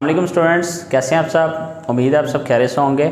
वालेकुम स्टूडेंट्स, कैसे हैं आप सब। उम्मीद है आप सब खैरियत से होंगे।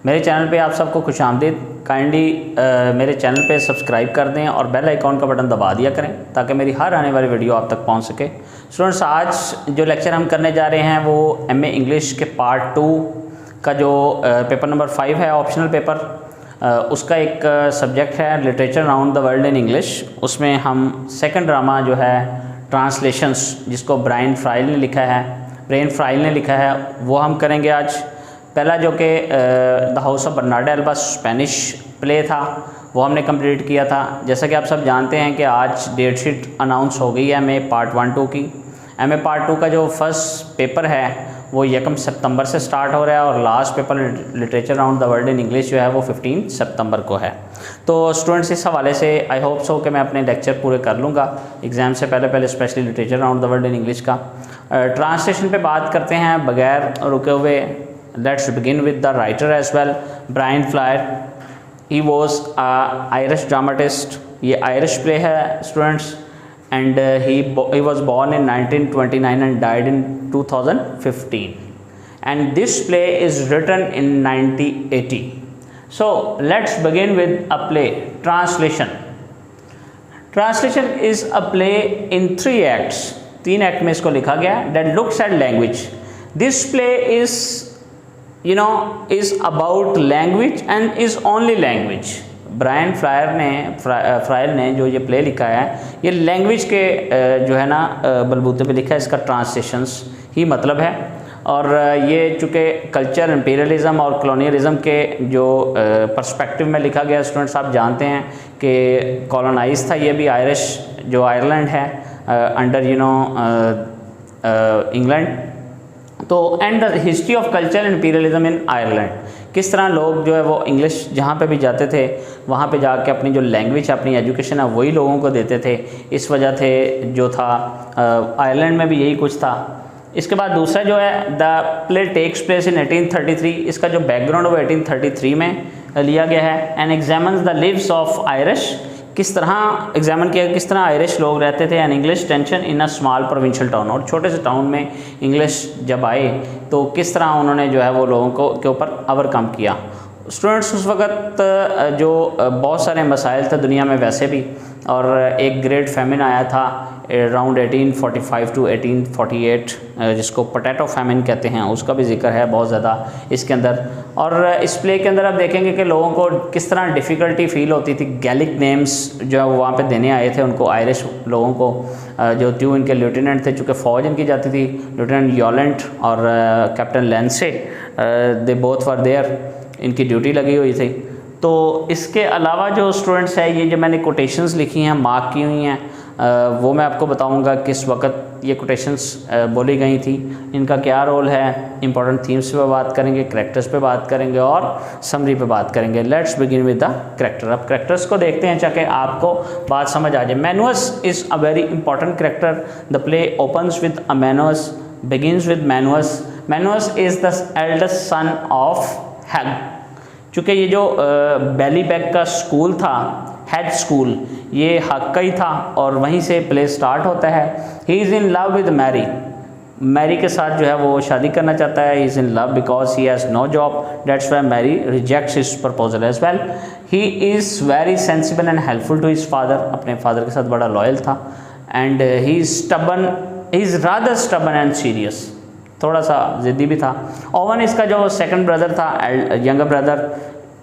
मेरे चैनल पे आप सबको खुशामदीद। काइंडली मेरे चैनल पे सब्सक्राइब कर दें और बेल आइकॉन का बटन दबा दिया करें ताकि मेरी हर आने वाली वीडियो आप तक पहुंच सके। स्टूडेंट्स, आज जो लेक्चर हम करने जा रहे हैं वो एमए इंग्लिश के पार्ट 2 का जो पेपर नंबर 5 है, ऑप्शनल पेपर, उसका एक सब्जेक्ट है literature around the world in English. उसमें हम सेकेंड ड्रामा जो है ट्रांसलेशंस, जिसको ब्रायन फ्राइल ने लिखा है, वो हम करेंगे आज। पहला जो कि the house of Bernardo Elba Spanish play था, वो हमने कंप्लीट किया था। जैसा कि आप सब जानते हैं कि आज डेट शीट अनाउंस हो गई है एमए पार्ट 1-2 की। एमए पार्ट 2 का जो फर्स्ट पेपर है वो 1 सितंबर से स्टार्ट हो रहा है और last paper literature around the world in English जो है वो 15 सितंबर को है। तो स्टूडेंट्स, इस हवाले से आई होप सो कि मैं अपने लेक्चर पूरे कर लूँगा एग्ज़ाम से पहले specially literature around the world in English का। ट्रांसलेशन पे बात करते हैं बगैर रुके हुए। Let's begin with the writer as well. Brian Friel, he was Irish dramatist. ये आयरिश प्ले है students, and he was born in 1929 and died in 2015, and this play is written in 1980. So let's begin with a play. Translation is a play in 3 acts. 3 act में इसको लिखा गया that looks at language. This play is about language and is only language. Brian Friel ने जो ये play लिखा है ये लैंग्वेज के जो है ना बलबूते पे लिखा है। इसका ट्रांसलेशंस ही मतलब है। और ये चूँकि कल्चर, इंपीरियलिज्म और कॉलोनियलिज्म के जो पर्सपेक्टिव में लिखा गया। स्टूडेंट्स, आप जानते हैं कि कॉलोनाइज था ये भी आयरिश, जो आयरलैंड है अंडर इंग्लैंड। तो and the history of culture imperialism in Ireland, किस तरह लोग जो है वो इंग्लिश जहाँ पे भी जाते थे वहाँ पे जाके अपनी जो लैंग्वेज, अपनी एजुकेशन है वही लोगों को देते थे। इस वजह से जो था आयरलैंड में भी यही कुछ था। इसके बाद दूसरा जो है the play takes place in 1833। इसका जो बैकग्राउंड वो 1833 में लिया गया है। And examines the leaves of Irish, किस तरह एग्जामिन किया किस तरह आयरिश लोग रहते थे। And English tension in a small provincial town, और छोटे से टाउन में इंग्लिश जब आए तो किस तरह उन्होंने जो है वो लोगों को के ऊपर ओवरकम किया। स्टूडेंट्स, उस वक़्त जो बहुत सारे मसाइल थे दुनिया में वैसे भी, और एक ग्रेट फेमिन आया था अराउंड 1845 टू 1848, जिसको पोटैटो फेमिन कहते हैं, उसका भी जिक्र है बहुत ज़्यादा इसके अंदर। और इस प्ले के अंदर आप देखेंगे कि लोगों को किस तरह डिफ़िकल्टी फ़ील होती थी। गैलिक नेम्स जो है वो वहाँ पे देने आए थे उनको, आयरिश लोगों को, जो ट्यू इनके लेफ्टिनेंट थे, चूँकि फ़ौज इनकी जाती थी, लेफ्टिनेंट यॉलेंट और captain Lancey, they both were there, इनकी ड्यूटी लगी हुई थी। तो इसके अलावा जो स्टूडेंट्स है, ये जो मैंने कोटेशंस लिखी हैं, मार्क की हुई हैं, वो मैं आपको बताऊंगा किस वक्त ये कोटेशंस बोली गई थी, इनका क्या रोल है। इंपॉर्टेंट थीम्स पे बात करेंगे, करैक्टर्स पे बात करेंगे और समरी पे बात करेंगे। Let's begin with the character. अब करैक्टर्स को देखते हैं ताकि आपको बात समझ आ जाए। Manus is a very important character. The play opens with a Manus, begins with Manus. Manus is the eldest son of Hugh. चूँकि ये जो बैलीबैक का स्कूल था, हेड स्कूल, ये हक का ही था और वहीं से प्ले स्टार्ट होता है। He is in love with Mary. Mary के साथ जो है वो शादी करना चाहता है। He is in love because he has no job, that's why Mary rejects his proposal as well. He is very sensible and helpful to his father. अपने फादर के साथ बड़ा लॉयल था। And he is rather stubborn and serious, थोड़ा सा ज़िद्दी भी था। ओवन इसका जो सेकंड ब्रदर था, younger brother,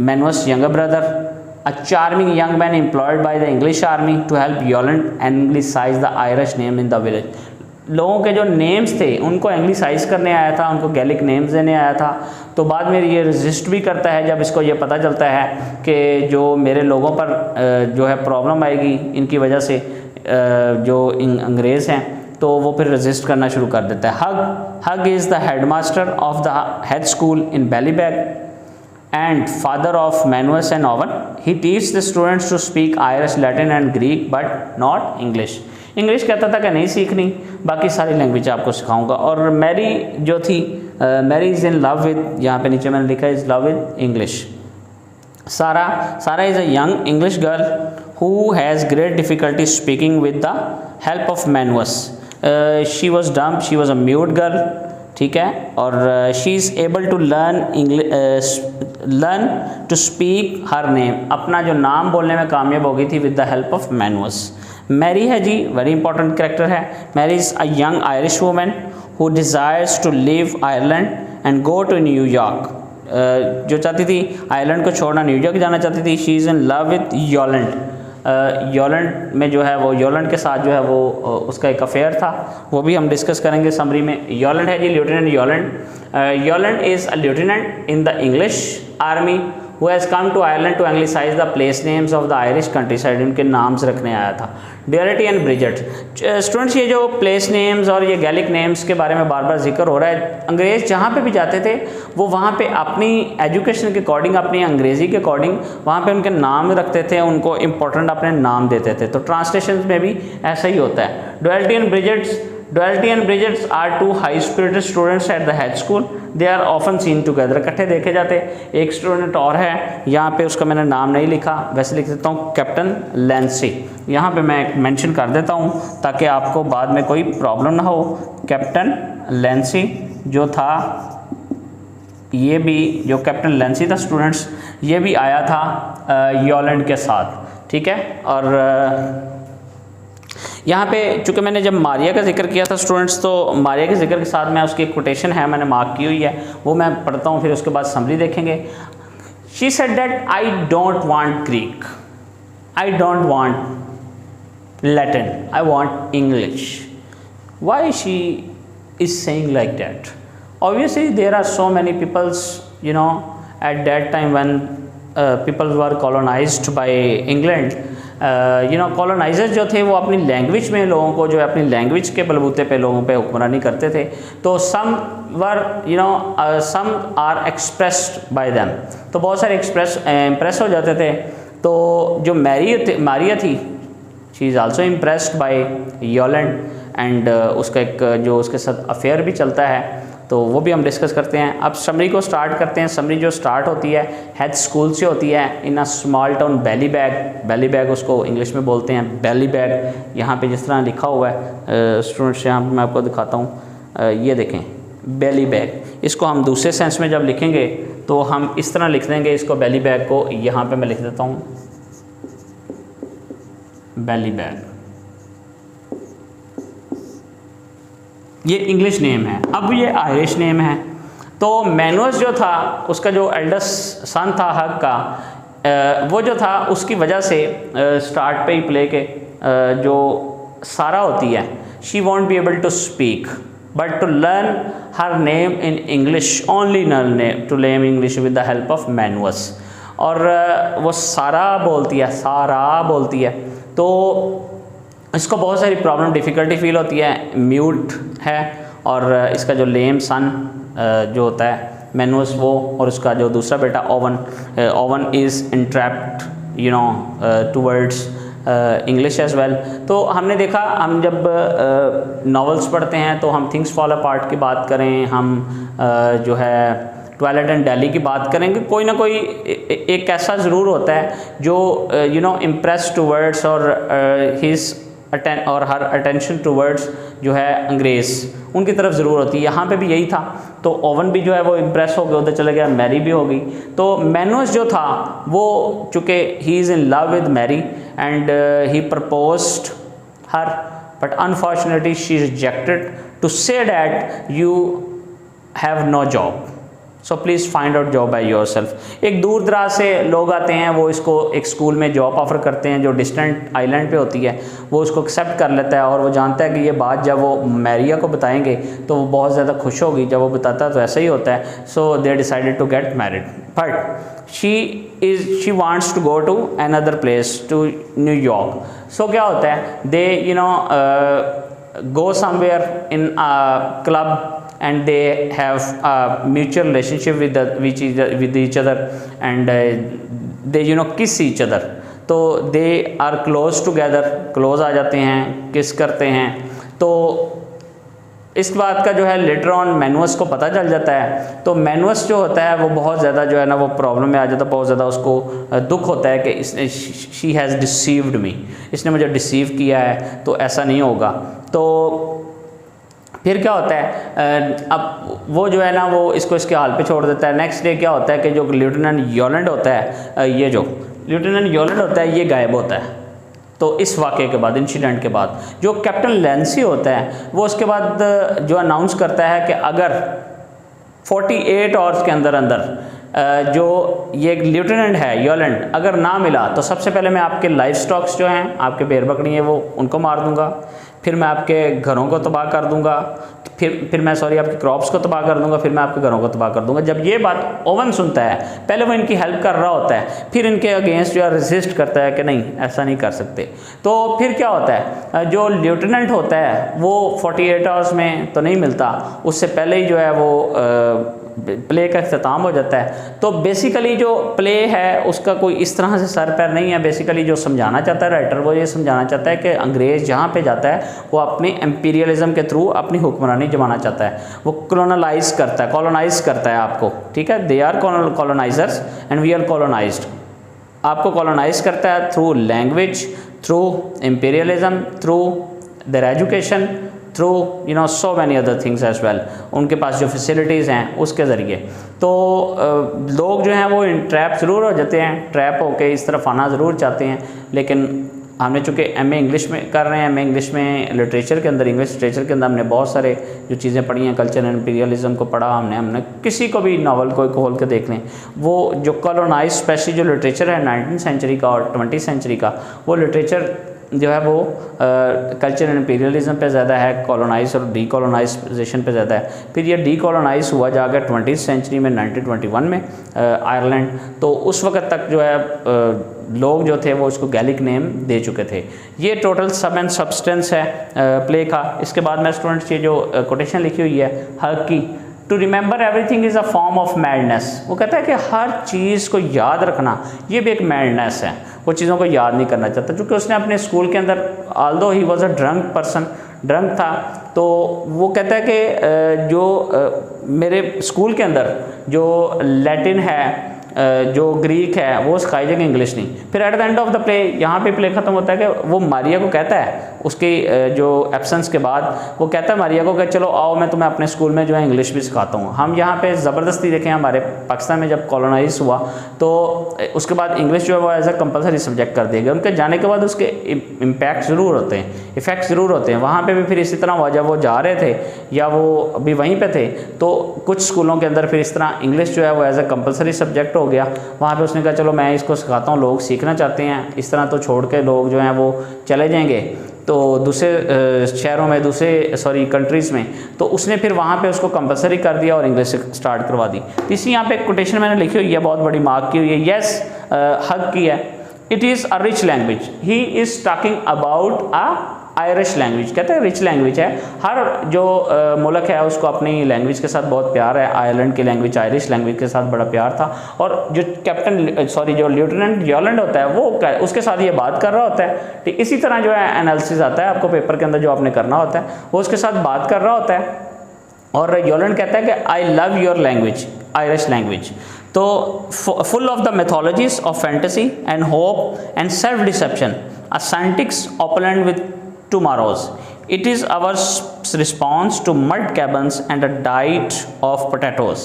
Manus younger brother, a charming young man employed by the English army to help Yolland anglicise the Irish name in the village. लोगों के जो नेम्स थे उनको एंग्लिसाइज करने आया था, उनको गैलिक नेम्स देने आया था। तो बाद में ये रजिस्ट भी करता है जब इसको ये पता चलता है कि जो मेरे लोगों पर जो है प्रॉब्लम आएगी इनकी वजह से, जो अंग्रेज़ हैं, तो वो फिर रजिस्ट करना शुरू कर देता है। Hugh is the headmaster of the head school in Ballybeg and father of Manuus and Owen. He teaches the students to speak Irish, Latin and Greek but not English. English कहता था कि नहीं सीखनी, बाकी सारी लैंग्वेज आपको सिखाऊंगा। और मैरी जो थी, Mary is in love with, यहाँ पे नीचे मैंने लिखा is love with English. Sarah is a young English girl who has great difficulty speaking with the help of Manuus. She was dumb, she was a mute girl. ठीक है, और she is able to learn to speak her name, अपना जो नाम बोलने में कामयाब हो गई थी with the help of Manus. Mary है जी, वेरी इंपॉर्टेंट कैरेक्टर है। Mary is a young Irish woman who desires to leave Ireland and go to New York, जो चाहती थी आयरलैंड को छोड़ना, न्यूयॉर्क जाना चाहती थी। She is in love with Yolland, Yolland में जो है वो योलैंड के साथ जो है वो उसका एक अफेयर था, वो भी हम डिस्कस करेंगे समरी में। योलैंड है जी, lieutenant Yolland. Yolland is a lieutenant in the English army who has come to Ireland to anglicise the place names of the Irish countryside, उनके नाम्स रखने आया था। डुअलिटी एंड ब्रिजेट, स्टूडेंट्स ये जो प्लेस नेम्स और ये gallic names के बारे में बार बार जिक्र हो रहा है, अंग्रेज़ जहाँ पे भी जाते थे वो वहाँ पे अपनी एजुकेशन के अकॉर्डिंग, अपनी अंग्रेज़ी के अकॉर्डिंग वहाँ पे उनके नाम रखते थे, उनको इंपॉर्टेंट अपने नाम देते थे। तो ट्रांसलेशन में भी ऐसा ही होता है। Doalty and Bridgets, Doalty and Bridgets are two high spirited students at the head school, they are often seen together, इकट्ठे देखे जाते। एक स्टूडेंट और है, यहाँ पे उसका मैंने नाम नहीं लिखा, वैसे लिख देता हूँ कैप्टन लैंसी, यहाँ पे मैं मेंशन कर देता हूँ ताकि आपको बाद में कोई प्रॉब्लम ना हो। कैप्टन लैंसी जो था, ये भी जो कैप्टन लैंसी था स्टूडेंट्स, ये भी आया था योलैंड के साथ, ठीक है। और यहाँ पे चूँकि मैंने जब मारिया का जिक्र किया था स्टूडेंट्स, तो मारिया के जिक्र के साथ मैं उसकी एक कोटेशन है, मैंने मार्क की हुई है, वो मैं पढ़ता हूँ, फिर उसके बाद समरी देखेंगे। She said that I don't want Greek, I don't want Latin, I want English. Why she is saying like that? Obviously there are so many peoples, you know, at that time when people were colonised by England, you know, coloniser जो थे वो अपनी language में लोगों को, जो है अपनी लैंग्वेज के बलबूते पे लोगों पे हुक्मरानी करते थे। तो some were, you know, some are expressed by them, तो बहुत सारे इम्प्रेस हो जाते थे। तो जो मारिया थी, she is also impressed by Yolland and उसका एक जो उसके साथ अफेयर भी चलता है, तो वो भी हम डिस्कस करते हैं। अब समरी को स्टार्ट करते हैं। समरी जो स्टार्ट होती है हेड स्कूल से होती है, in a small town Ballybeg, Ballybeg उसको इंग्लिश में बोलते हैं, बैली बैग। यहाँ पे जिस तरह लिखा हुआ है स्टूडेंट्स, यहाँ पे मैं आपको दिखाता हूँ, ये देखें बैली बैग। इसको हम दूसरे सेंस में जब लिखेंगे तो हम इस तरह लिख देंगे इसको, बैली बैग को। यहाँ पर मैं लिख देता हूँ बैली बैग, ये इंग्लिश नेम है। अब ये आयरिश नेम है। तो मैनुअस जो था, उसका जो एल्डेस्ट सन था हक का, वो जो था उसकी वजह से स्टार्ट पे ही प्ले के जो सारा होती है, she won't be able to speak but to learn her name in English, only name to learn English with the help of Manus. और वो सारा बोलती है, तो इसको बहुत सारी प्रॉब्लम, डिफ़िकल्टी फील होती है, म्यूट है, और इसका जो लेम सन जो होता है मैनुअस वो, और उसका जो दूसरा बेटा Owen is entrapped, you know, towards English as well. तो हमने देखा, हम जब नॉवेल्स पढ़ते हैं तो हम थिंग्स फॉल अपार्ट की बात करें, हम जो है ट्वाइलाइट एंड डेली की बात करेंगे, कोई ना कोई एक ऐसा ज़रूर होता है जो यू नो इम्प्रेस टूवर्ड्स और हिज और हर अटेंशन टूवर्ड्स जो है अंग्रेज़, उनकी तरफ ज़रूर होती है। यहाँ पे भी यही था। तो ओवन भी जो है वो इम्प्रेस हो गया, उधर चले गया, मैरी भी हो गई। तो मैनुअस जो था वो, चूँकि he is in love with Mary and he proposed her, but unfortunately she rejected to say that you have no job, so please find out job by yourself. एक दूर दराज से लोग आते हैं, वो इसको एक स्कूल में जॉब ऑफ़र करते हैं जो डिस्टेंट आइलैंड पे होती है, वो उसको एक्सेप्ट कर लेता है, और वो जानता है कि ये बात जब वो मैरिया को बताएंगे तो वो बहुत ज़्यादा खुश होगी। जब वो बताता है तो ऐसा ही होता है। So they decided to get married, but she wants to go to another place, to New York. So क्या होता है, they you know go somewhere in club and they have a mutual relationship with each other and they you know kiss each other, तो they are close together, close आ जाते हैं, kiss करते हैं। तो इस बात का जो है लेटर ऑन मैनुअस को पता चल जाता है। तो मैनुअस जो होता है वो बहुत ज़्यादा जो है ना वो प्रॉब्लम में आ जाता है, बहुत ज़्यादा उसको दुख होता है कि इसने शी हैज़ डिसीव्ड मी, इसने मुझे डिसीव किया है, तो ऐसा नहीं होगा। तो फिर क्या होता है, अब वो जो है ना वो इसको इसके हाल पे छोड़ देता है। नेक्स्ट डे क्या होता है कि जो लेफ्टिनेंट यॉलैंड होता है, ये जो लेफ्टिनेंट यॉलैंड होता है ये गायब होता है। तो इस वाक़े के बाद, इंसिडेंट के बाद, जो कैप्टन लेंसी होता है वो उसके बाद जो अनाउंस करता है कि अगर 48 आवर्स के अंदर अंदर जो ये लेफ्टिनेंट है यॉलैंड अगर ना मिला तो सबसे पहले मैं आपके लाइफ स्टॉक्स जो हैं, आपके भेड़ बकरी हैं, वो उनको मार दूंगा, फिर मैं आपके घरों को तबाह कर दूंगा, फिर मैं आपके क्रॉप्स को तबाह कर दूंगा, फिर मैं आपके घरों को तबाह कर दूंगा। जब ये बात ओवन सुनता है, पहले वो इनकी हेल्प कर रहा होता है, फिर इनके अगेंस्ट जो है रेजिस्ट करता है कि नहीं ऐसा नहीं कर सकते। तो फिर क्या होता है, जो लेफ्टिनेंट होता है वो 48 आवर्स में तो नहीं मिलता, उससे पहले ही जो है वो प्ले का अख्ताम हो जाता है। तो बेसिकली जो प्ले है उसका कोई इस तरह से सर पैर नहीं है। बेसिकली जो समझाना चाहता है राइटर, वो ये समझाना चाहता है कि अंग्रेज़ जहाँ पे जाता है वो अपने एम्पीरियलिज्म के थ्रू अपनी हुक्मरानी जमाना चाहता है, वो कॉलोनाइज करता है, कॉलोनाइज करता है आपको, ठीक है। They are colonisers and we are colonised. आपको कॉलोनाइज करता है through language, through imperialism, through their education, through so many other things as well. उनके पास जो फैसिलिटीज़ हैं उसके ज़रिए। तो लोग जो हैं वो ट्रैप ज़रूर हो जाते हैं, ट्रैप होके इस तरफ आना ज़रूर चाहते हैं। लेकिन हमने चूँकि एमए इंग्लिश में कर रहे हैं, एमए इंग्लिश में लिटरेचर के अंदर, इंग्लिश लिटरेचर के अंदर हमने बहुत सारे जो चीज़ें पढ़ी हैं, कल्चर एंड इंपीरियलिज्म को पढ़ा हमने किसी को भी नावल को खोल के देख लें, वो जो कॉलोनाइज स्पेशली जो लिटरेचर है 19वीं सेंचुरी का और 20वीं सेंचुरी का, वो लिटरेचर जो है वो कल्चर एंड इंपीरियलिज्म पे ज़्यादा है, कॉलोनाइज और डीकॉलोनाइजेशन पे ज़्यादा है। फिर ये डीकॉलोनाइज हुआ जाकर 20वीं सेंचुरी में 1921 में आयरलैंड। तो उस वक्त तक जो है लोग जो थे वो इसको गैलिक नेम दे चुके थे। ये टोटल सब एंड सब्सटेंस है प्ले का। इसके बाद मैं स्टूडेंट्स ये जो कोटेशन लिखी हुई है हक की, to remember everything is a form of madness. वो कहता है कि हर चीज़ को याद रखना ये भी एक मैडनेस है, वो चीज़ों को याद नहीं करना चाहता। क्योंकि उसने अपने स्कूल के अंदर, although he was a drunk person, drunk था, तो वो कहता है कि जो मेरे स्कूल के अंदर जो लैटिन है, जो ग्रीक है, वो सिखाई जाएगी, इंग्लिश नहीं। फिर at the end of the play, यहाँ पे प्ले ख़त्म होता है कि वो मारिया को कहता है उसकी जो एब्सेंस के बाद, वो कहता है मारिया को कि चलो आओ मैं तुम्हें अपने स्कूल में जो है इंग्लिश भी सिखाता हूँ। हम यहाँ पे ज़बरदस्ती देखें, हमारे पाकिस्तान में जब कॉलोनाइज हुआ तो उसके बाद इंग्लिश जो है वो एज अ कंपलसरी सब्जेक्ट कर दिया गया। उनके जाने के बाद उसके इम्पैक्ट ज़रूर होते हैं, इफ़ेक्ट ज़रूर होते हैं। वहाँ पर भी फिर इसी तरह हुआ, जब वो जा रहे थे या वो अभी वहीं पर थे, तो कुछ स्कूलों के अंदर फिर इस तरह इंग्लिश जो है वो एज अ कंपलसरी सब्जेक्ट हो गया। वहाँ पे उसने कहा चलो मैं इसको सिखाता हूँ, लोग सीखना चाहते हैं, इस तरह तो छोड़ के लोग जो हैं वो चले जाएंगे तो दूसरे शहरों में, दूसरे कंट्रीज़ में। तो उसने फिर वहाँ पे उसको कंपलसरी कर दिया और इंग्लिश स्टार्ट करवा दी। तीसरी यहाँ पे एक कोटेशन मैंने लिखी हुई है, बहुत बड़ी मार्क की हुई है, यस हक की है, it is a rich language, he is talking about a Irish language. कहते हैं रिच लैंग्वेज है, हर जो मुल्क है उसको अपनी लैंग्वेज के साथ बहुत प्यार है। आयरलैंड की लैंग्वेज आयरिश लैंग्वेज के साथ बड़ा प्यार था। और जो जो लेफ्टिनेंट यॉलैंड होता है वो उसके साथ ये बात कर रहा होता है, ठीक इसी तरह जो है एनालिसिस आता है आपको पेपर के अंदर, जो आपने करना होता है वो उसके साथ बात कर रहा होता है। और यॉलैंड कहता है कि I love your language, Irish language. तो full of the mythologies of fantasy and hope and self deception, a syntax opulent with tomorrows. It is our response to mud cabins and a diet of potatoes.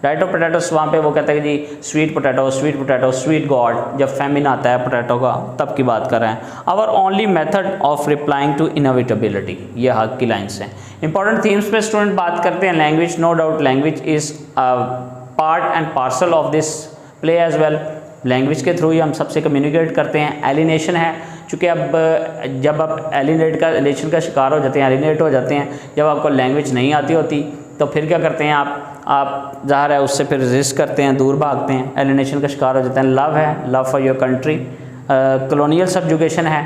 Diet of potatoes, वहाँ पे वो कहता है कि जी sweet potato, sweet God, जब feminine आता है potato का तब की बात कर रहे हैं। Our only method of replying to inevitability, ये हक की लाइन्स हैं। इंपॉर्टेंट थीम्स पे स्टूडेंट बात करते हैं। Language, no doubt language is part and parcel of this play as well. Language के थ्रू ही हम सबसे कम्युनिकेट करते हैं। एलिनेशन है, चूँकि अब जब आप एलिनेशन का शिकार हो जाते हैं, एलिनेट हो जाते हैं, जब आपको लैंग्वेज नहीं आती होती तो फिर क्या करते हैं आप ज़ाहिर है उससे फिर रेजिस्ट करते हैं, दूर भागते हैं, एलिनेशन का शिकार हो जाते हैं। लव है, love for your country. Colonial subjugation है,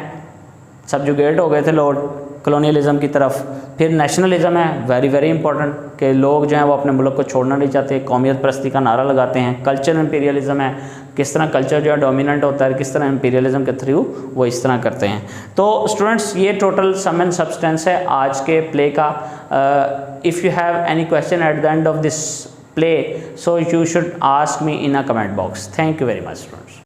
सब्जुगेट हो गए थे लोग कॉलोनियलिज्म की तरफ। फिर नेशनलिज्म है, वेरी वेरी इंपॉर्टेंट, कि लोग जो हैं वो अपने मुल्क को छोड़ना नहीं चाहते, कौमियत परस्ती का नारा लगाते हैं। कल्चर इंपीरियलिज्म है, किस तरह कल्चर जो है डोमिनेंट होता है, किस तरह इंपीरियलिज्म के थ्रू वो इस तरह करते हैं। तो स्टूडेंट्स ये टोटल सम एंड सब्सटेंस है आज के प्ले का। If you have any question at the end of this play, so you should ask me in a comment box. Thank you very much, students.